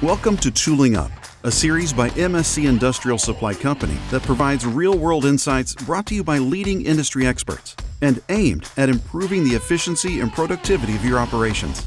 Welcome to Tooling Up, a series by MSC Industrial Supply Company that provides real-world insights brought to you by leading industry experts and aimed at improving the efficiency and productivity of your operations.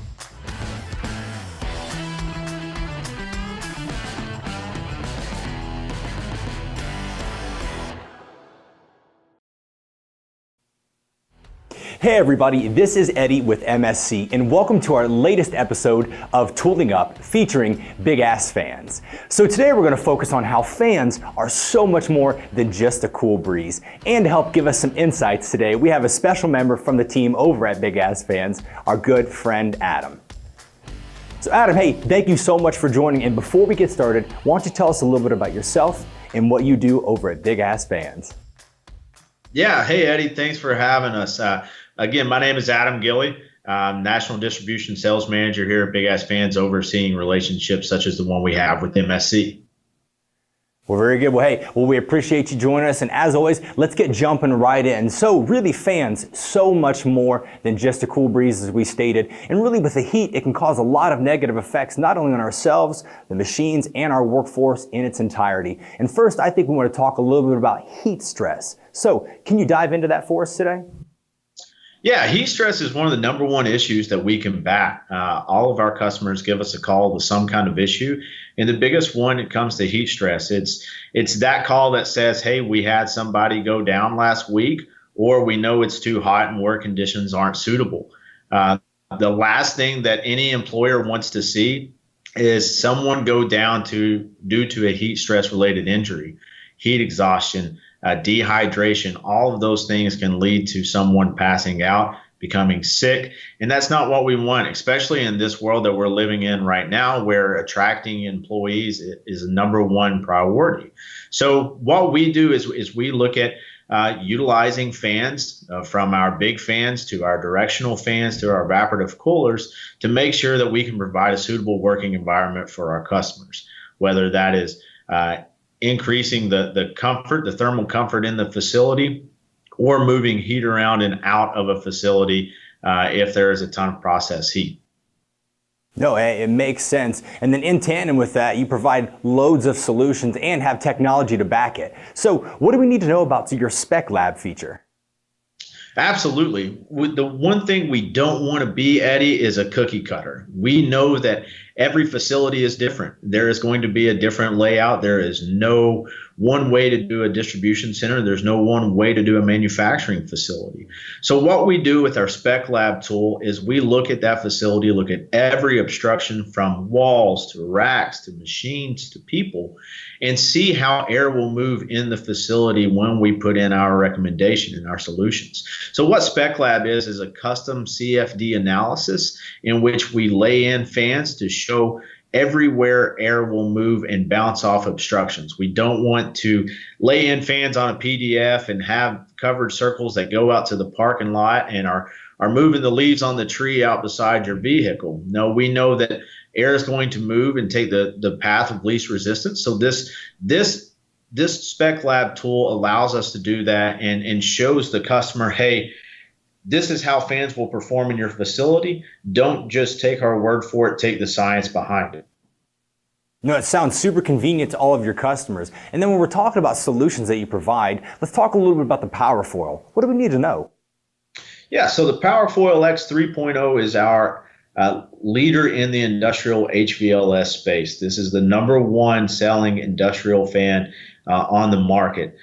Hey everybody, this is Eddie with MSC and welcome to our latest episode of Tooling Up featuring big ass fans. So today we're going to focus on how fans are so much more than just a cool breeze. And to help give us some insights today, we have a special member from the team over at Big Ass Fans, our good friend Adam. So Adam, hey, thank you so much for joining, and before we get started, why don't you tell us a little bit about yourself and what you do over at Big Ass Fans? Yeah, hey Eddie, thanks for having us. Again, my name is Adam Gilley. I'm National Distribution Sales Manager here at Big Ass Fans, overseeing relationships such as the one we have with MSC. Well, very good. Well, hey, we appreciate you joining us. And as always, let's get jumping right in. So really, fans, so much more than just a cool breeze, as we stated. And really, with the heat, it can cause a lot of negative effects, not only on ourselves, the machines, and our workforce in its entirety. And first, I think we want to talk a little bit about heat stress. So can you dive into that for us today? Yeah, heat stress is one of the number one issues that we combat. All of our customers give us a call with some kind of issue. And the biggest one, it comes to heat stress. It's that call that says, hey, we had somebody go down last week, or we know it's too hot and work conditions aren't suitable. The last thing that any employer wants to see is someone go down due to a heat stress related injury, heat exhaustion, dehydration. All of those things can lead to someone passing out, becoming sick. And that's not what we want, especially in this world that we're living in right now, where attracting employees is a number one priority. So what we do is we look at utilizing fans, from our big fans to our directional fans to our evaporative coolers, to make sure that we can provide a suitable working environment for our customers, whether that is increasing the comfort, the thermal comfort in the facility, or moving heat around and out of a facility if there is a ton of process heat. No, it makes sense. And then in tandem with that, you provide loads of solutions and have technology to back it. So what do we need to know about your Spec Lab feature? Absolutely. The one thing we don't want to be, Eddie, is a cookie cutter. We know that every facility is different. There is going to be a different layout. There is no one way to do a distribution center. There's no one way to do a manufacturing facility. So what we do with our Spec Lab tool is we look at that facility, look at every obstruction from walls to racks to machines to people, and see how air will move in the facility when we put in our recommendation and our solutions. So what Spec Lab is a custom CFD analysis in which we lay in fans to show everywhere air will move and bounce off obstructions. We don't want to lay in fans on a PDF and have covered circles that go out to the parking lot and are moving the leaves on the tree out beside your vehicle. No, we know that air is going to move and take the path of least resistance. So this Spec Lab tool allows us to do that and shows the customer, hey, this is how fans will perform in your facility. Don't just take our word for it, take the science behind it. No, it sounds super convenient to all of your customers. And then when we're talking about solutions that you provide, let's talk a little bit about the Power Foil. What do we need to know? Yeah, so the Foil X30 is our leader in the industrial HVLS space. This is the number one selling industrial fan on the market.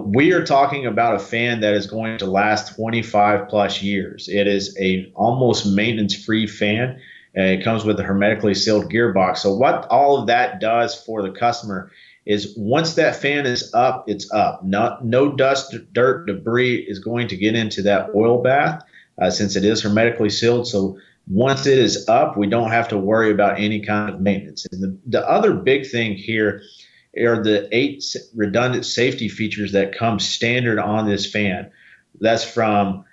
We are talking about a fan that is going to last 25 plus years. It is a almost maintenance-free fan. It comes with a hermetically sealed gearbox. So what all of that does for the customer is once that fan is up, it's up. No dust, dirt, debris is going to get into that oil bath since it is hermetically sealed. So once it is up, we don't have to worry about any kind of maintenance. And the other big thing here are the 8 redundant safety features that come standard on this fan. That's from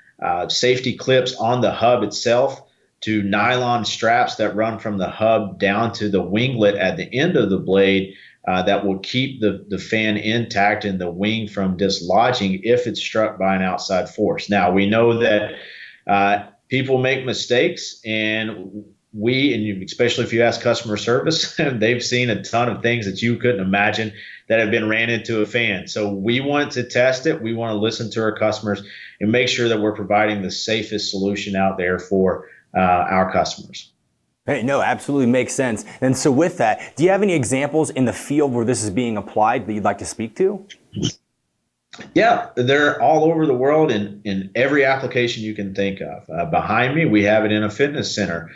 safety clips on the hub itself to nylon straps that run from the hub down to the winglet at the end of the blade that will keep the fan intact and the wing from dislodging if it's struck by an outside force. Now, we know that people make mistakes, and and especially if you ask customer service, they've seen a ton of things that you couldn't imagine that have been ran into a fan. So we want to test it. We want to listen to our customers and make sure that we're providing the safest solution out there for our customers. Hey, no, absolutely makes sense. And so with that, do you have any examples in the field where this is being applied that you'd like to speak to? Yeah, they're all over the world in every application you can think of. Behind me, we have it in a fitness center.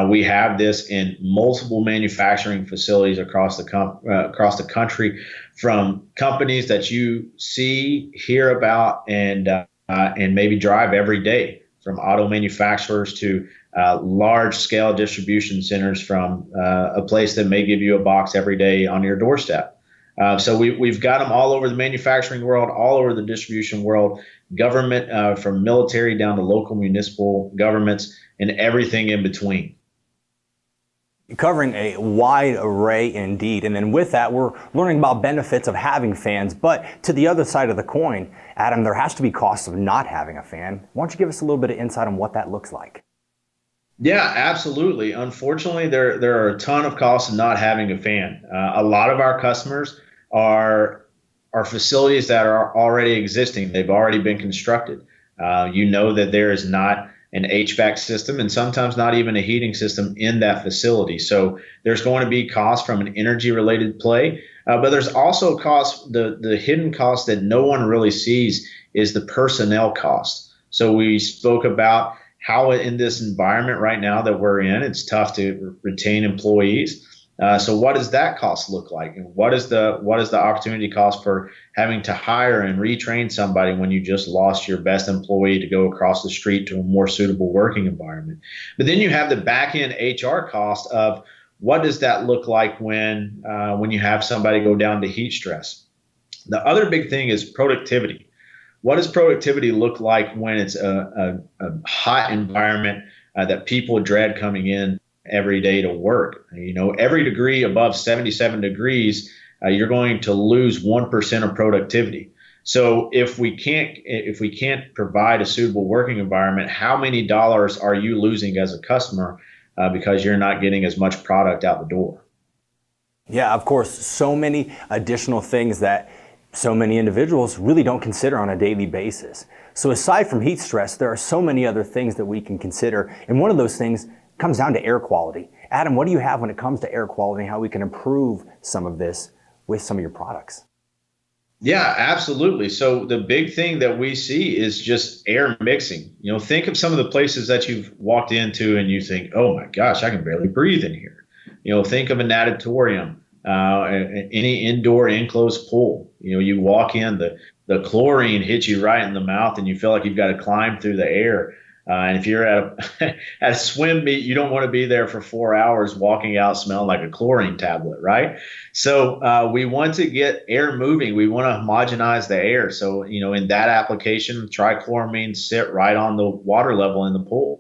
We have this in multiple manufacturing facilities across the country, from companies that you see, hear about, and maybe drive every day, from auto manufacturers to large-scale distribution centers, from a place that may give you a box every day on your doorstep. So we've got them all over the manufacturing world, all over the distribution world, government, from military down to local municipal governments, and everything in between. Covering a wide array indeed. And then with that, we're learning about benefits of having fans. But to the other side of the coin, Adam, there has to be costs of not having a fan. Why don't you give us a little bit of insight on what that looks like? Yeah, absolutely. Unfortunately, there are a ton of costs of not having a fan. A lot of our customers are facilities that are already existing. They've already been constructed. You know that there is not an HVAC system, and sometimes not even a heating system in that facility. So there's going to be costs from an energy related play, but there's also costs, the hidden cost that no one really sees is the personnel cost. So we spoke about how in this environment right now that we're in, it's tough to retain employees. So what does that cost look like? And what is the opportunity cost for having to hire and retrain somebody when you just lost your best employee to go across the street to a more suitable working environment? But then you have the back end HR cost of what does that look like when you have somebody go down to heat stress? The other big thing is productivity. What does productivity look like when it's a hot environment that people dread coming in every day to work? You know, every degree above 77 degrees, you're going to lose 1% of productivity. So if we can't provide a suitable working environment, how many dollars are you losing as a customer because you're not getting as much product out the door? Yeah, of course, so many additional things that so many individuals really don't consider on a daily basis. So aside from heat stress, there are so many other things that we can consider. And one of those things comes down to air quality. Adam, what do you have when it comes to air quality and how we can improve some of this with some of your products? Yeah, absolutely. So the big thing that we see is just air mixing. You know, think of some of the places that you've walked into and you think, oh my gosh, I can barely breathe in here. You know, think of a natatorium, any indoor enclosed pool. You know, you walk in, the chlorine hits you right in the mouth and you feel like you've got to climb through the air. And if you're at a swim meet, you don't want to be there for 4 hours walking out smelling like a chlorine tablet, right? So we want to get air moving. We want to homogenize the air. So, you know, in that application, trichloramines sit right on the water level in the pool.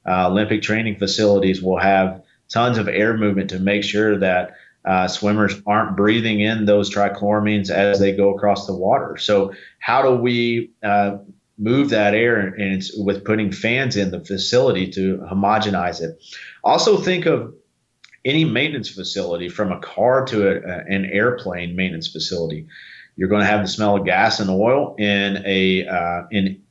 Olympic training facilities will have tons of air movement to make sure that swimmers aren't breathing in those trichloramines as they go across the water. So how do we move that air? And it's with putting fans in the facility to homogenize it. Also think of any maintenance facility, from a car to an airplane maintenance facility. You're going to have the smell of gas and oil in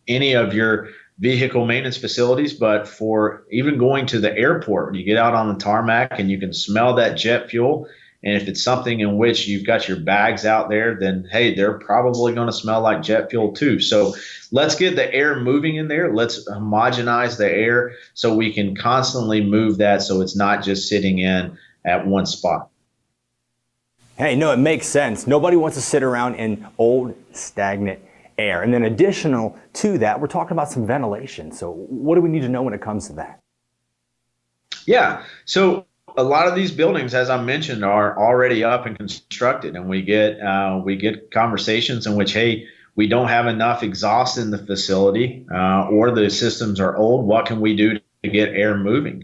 any of your vehicle maintenance facilities, but for even going to the airport, you get out on the tarmac and you can smell that jet fuel. And if it's something in which you've got your bags out there, then hey, they're probably going to smell like jet fuel too. So let's get the air moving in there. Let's homogenize the air so we can constantly move that so it's not just sitting in at one spot. Hey, no, it makes sense. Nobody wants to sit around in old, stagnant air. And then additional to that, we're talking about some ventilation. So what do we need to know when it comes to that? Yeah. So a lot of these buildings, as I mentioned, are already up and constructed, and we get conversations in which, hey, we don't have enough exhaust in the facility, or the systems are old. What can we do to get air moving?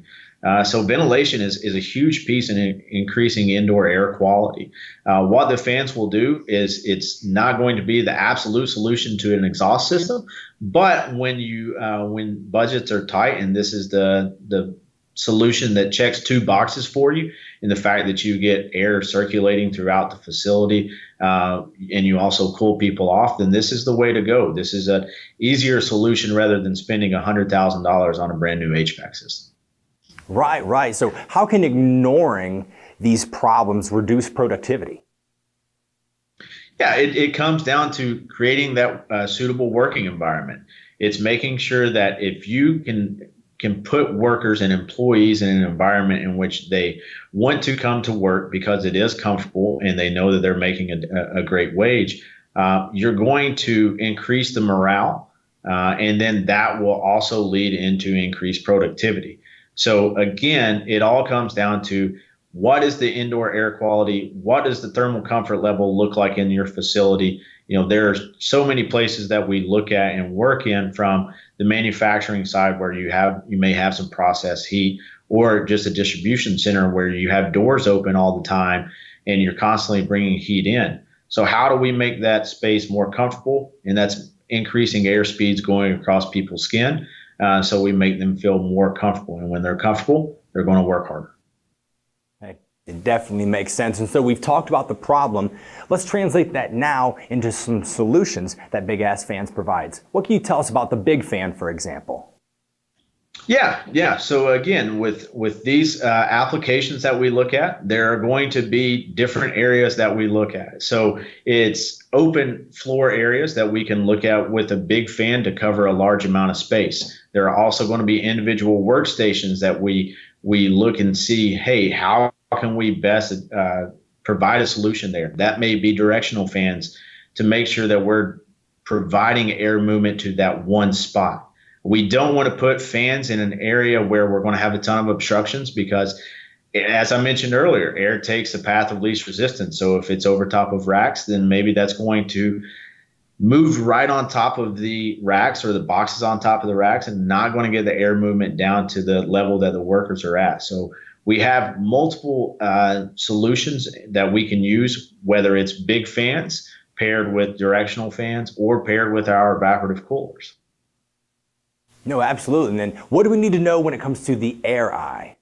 So ventilation is a huge piece in increasing indoor air quality. What the fans will do is it's not going to be the absolute solution to an exhaust system, but when budgets are tight, and this is the solution that checks two boxes for you, in the fact that you get air circulating throughout the facility, and you also cool people off, then this is the way to go. This is an easier solution rather than spending $100,000 on a brand new HVAC system. Right. So how can ignoring these problems reduce productivity? Yeah, it comes down to creating that suitable working environment. It's making sure that if you can put workers and employees in an environment in which they want to come to work because it is comfortable and they know that they're making a great wage, you're going to increase the morale, and then that will also lead into increased productivity. So again, it all comes down to what is the indoor air quality? What does the thermal comfort level look like in your facility? There's so many places that we look at and work in, from the manufacturing side where you may have some process heat, or just a distribution center where you have doors open all the time and you're constantly bringing heat in. So how do we make that space more comfortable? And that's increasing air speeds going across people's skin. So we make them feel more comfortable. And when they're comfortable, they're going to work harder. It definitely makes sense. And so we've talked about the problem. Let's translate that now into some solutions that Big Ass Fans provides. What can you tell us about the Big Fan, for example? Yeah. So again, with these applications that we look at, there are going to be different areas that we look at. So it's open floor areas that we can look at with a big fan to cover a large amount of space. There are also going to be individual workstations that we look and see, hey, how can we best provide a solution there? That may be directional fans to make sure that we're providing air movement to that one spot. We don't want to put fans in an area where we're going to have a ton of obstructions, because, as I mentioned earlier, air takes the path of least resistance. So if it's over top of racks, then maybe that's going to move right on top of the racks, or the boxes on top of the racks, and not going to get the air movement down to the level that the workers are at. So we have multiple solutions that we can use, whether it's big fans paired with directional fans or paired with our evaporative coolers. No, absolutely. And then what do we need to know when it comes to the Aireye?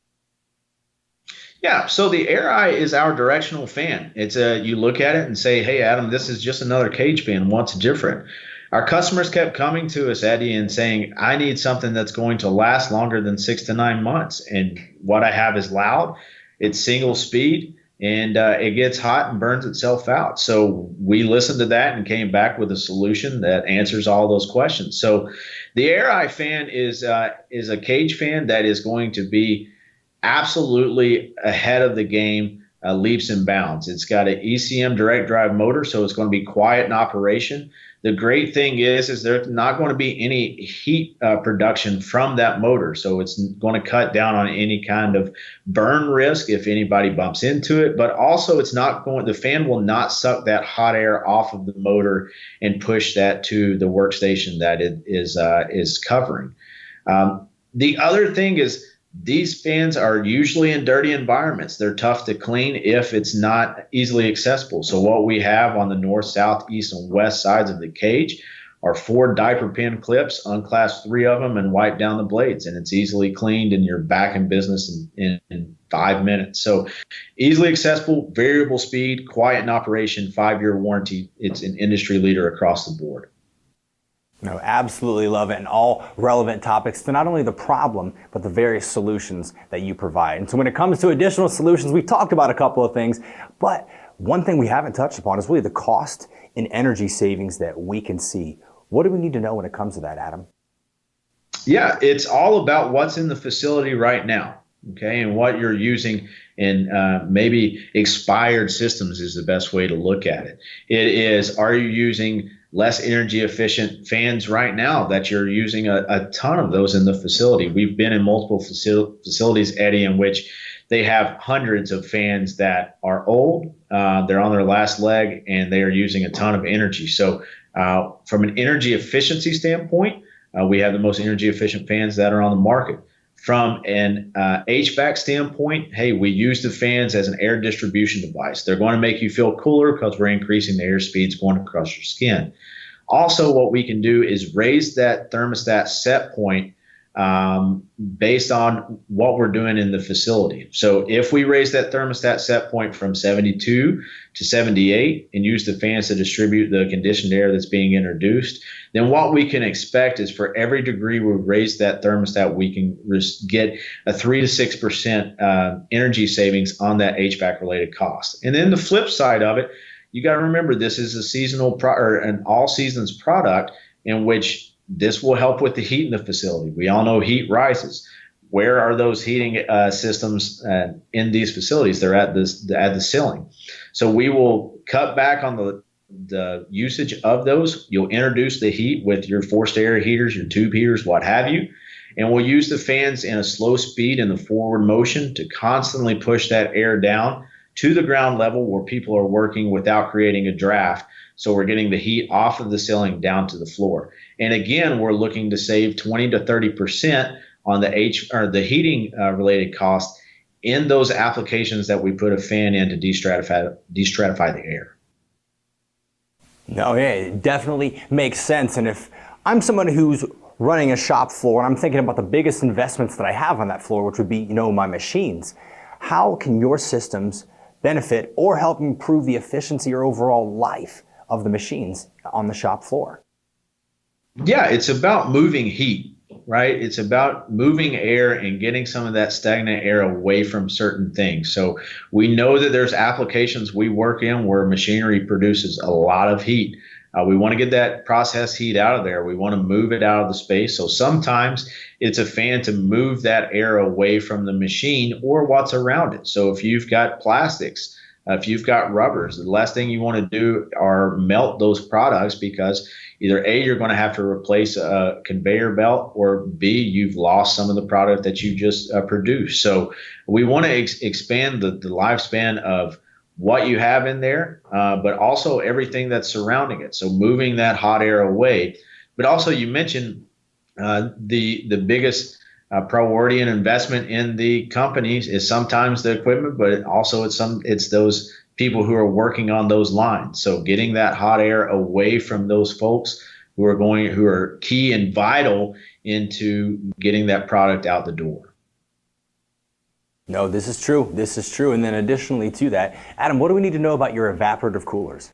Yeah, so the Aireye is our directional fan. It's you look at it and say, hey, Adam, this is just another cage fan. What's different? Our customers kept coming to us, Eddie, and saying, I need something that's going to last longer than 6 to 9 months. And what I have is loud, it's single speed, and it gets hot and burns itself out. So we listened to that and came back with a solution that answers all those questions. So the Aireye fan is a cage fan that is going to be absolutely ahead of the game, leaps and bounds. It's got an ECM direct drive motor, so it's going to be quiet in operation. The great thing is there's not going to be any heat production from that motor. So it's going to cut down on any kind of burn risk if anybody bumps into it. But also the fan will not suck that hot air off of the motor and push that to the workstation that it is covering. The other thing is, these fans are usually in dirty environments. They're tough to clean if it's not easily accessible. So what we have on the north, south, east, and west sides of the cage are 4 diaper pin clips, unclasp 3 of them, and wipe down the blades. And it's easily cleaned, and you're back in business in 5 minutes. So easily accessible, variable speed, quiet in operation, 5-year warranty. It's an industry leader across the board. No, absolutely love it, and all relevant topics to not only the problem, but the various solutions that you provide. And so when it comes to additional solutions, we've talked about a couple of things, but one thing we haven't touched upon is really the cost and energy savings that we can see. What do we need to know when it comes to that, Adam? Yeah, it's all about what's in the facility right now, okay, and what you're using. And maybe expired systems is the best way to look at it. It is, are you using less energy efficient fans right now that you're using a ton of those in the facility? We've been in multiple facilities, Eddie, in which they have hundreds of fans that are old, they're on their last leg, and they are using a ton of energy. So from an energy efficiency standpoint, we have the most energy efficient fans that are on the market. From an HVAC standpoint, hey, we use the fans as an air distribution device. They're going to make you feel cooler because we're increasing the air speeds going across your skin. Also, what we can do is raise that thermostat set point based on what we're doing in the facility. So if we raise that thermostat set point from 72 to 78 and use the fans to distribute the conditioned air that's being introduced, then what we can expect is for every degree we raise that thermostat, we can get a 3 to 6% energy savings on that HVAC related cost. And then the flip side of it, you got to remember this is a seasonal or an all seasons product in which this will help with the heat in the facility. We all know heat rises. Where are those heating systems in these facilities? They're at the ceiling. So we will cut back on the usage of those. You'll introduce the heat with your forced air heaters, your tube heaters, what have you. And we'll use the fans in a slow speed in the forward motion to constantly push that air down to the ground level where people are working without creating a draft. So we're getting the heat off of the ceiling down to the floor. And again, we're looking to save 20 to 30% on the heating related cost in those applications that we put a fan in to destratify the air. No, yeah, it definitely makes sense. And if I'm someone who's running a shop floor and I'm thinking about the biggest investments that I have on that floor, which would be, my machines, how can your systems benefit or help improve the efficiency or overall life of the machines on the shop floor? Yeah, it's about moving heat, right? It's about moving air and getting some of that stagnant air away from certain things. So we know that there's applications we work in where machinery produces a lot of heat. We want to get that process heat out of there. We want to move it out of the space. So sometimes it's a fan to move that air away from the machine or what's around it. So if you've got plastics, if you've got rubbers, the last thing you want to do are melt those products because either A, you're going to have to replace a conveyor belt, or B, you've lost some of the product that you just produced. So we want to expand the lifespan of what you have in there, but also everything that's surrounding it. So moving that hot air away. But also you mentioned the biggest priority and investment in the companies is sometimes the equipment, but it's those people who are working on those lines. So getting that hot air away from those folks who are key and vital into getting that product out the door. No, this is true. This is true. And then additionally to that, Adam, what do we need to know about your evaporative coolers?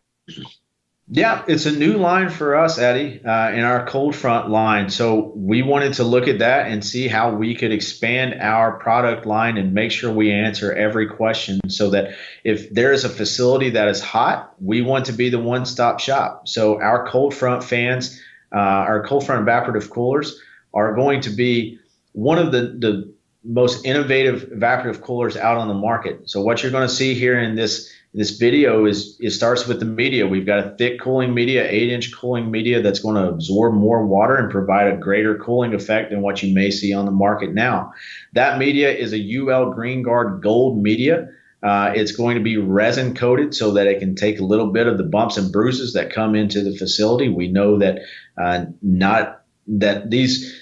Yeah, it's a new line for us, Eddie, in our cold front line. So we wanted to look at that and see how we could expand our product line and make sure we answer every question so that if there is a facility that is hot, we want to be the one-stop shop. So our cold front fans, our cold front evaporative coolers are going to be one of the most innovative evaporative coolers out on the market. So what you're going to see here in this video is it starts with the media. We've got a thick cooling media, 8-inch cooling media that's going to absorb more water and provide a greater cooling effect than what you may see on the market now. That media is a UL Green Guard Gold media. It's going to be resin coated so that it can take a little bit of the bumps and bruises that come into the facility. We know that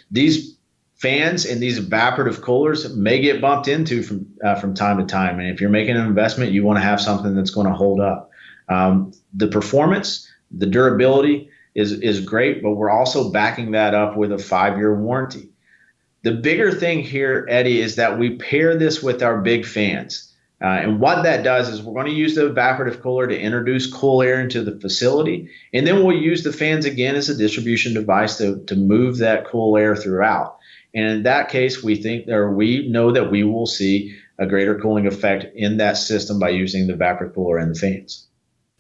these fans and these evaporative coolers may get bumped into from time to time. And if you're making an investment, you want to have something that's going to hold up. The performance, the durability is great, but we're also backing that up with a 5-year warranty. The bigger thing here, Eddie, is that we pair this with our big fans. And what that does is we're going to use the evaporative cooler to introduce cool air into the facility. And then we'll use the fans again as a distribution device to move that cool air throughout. And in that case, we know that we will see a greater cooling effect in that system by using the evaporative cooler and the fans.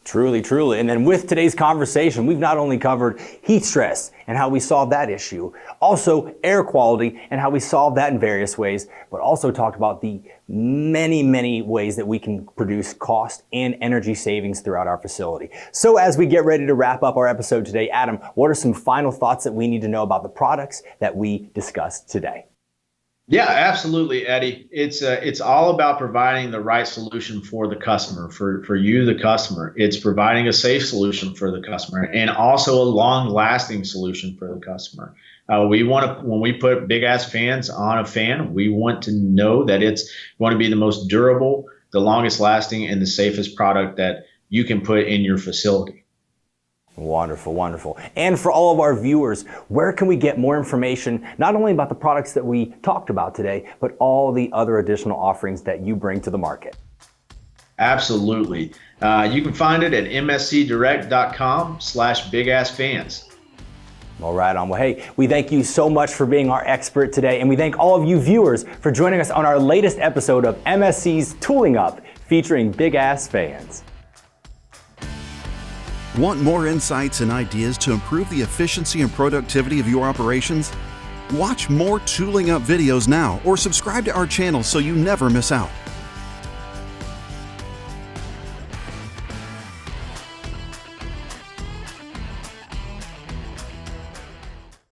Truly, truly. And then with today's conversation, we've not only covered heat stress and how we solve that issue, also air quality and how we solve that in various ways, but also talked about the many, many ways that we can produce cost and energy savings throughout our facility. So as we get ready to wrap up our episode today, Adam, what are some final thoughts that we need to know about the products that we discussed today? Yeah, absolutely, Eddie. It's all about providing the right solution for the customer, for you, the customer. It's providing a safe solution for the customer and also a long-lasting solution for the customer. When we put big ass fans on a fan, we want to know that it's going to be the most durable, the longest lasting, and the safest product that you can put in your facility. Wonderful, wonderful. And for all of our viewers, where can we get more information, not only about the products that we talked about today, but all the other additional offerings that you bring to the market? Absolutely. You can find it at mscdirect.com/bigassfans. All right, on. Well, hey, we thank you so much for being our expert today, and we thank all of you viewers for joining us on our latest episode of MSC's Tooling Up, featuring Big Ass Fans. Want more insights and ideas to improve the efficiency and productivity of your operations? Watch more Tooling Up videos now or subscribe to our channel so you never miss out.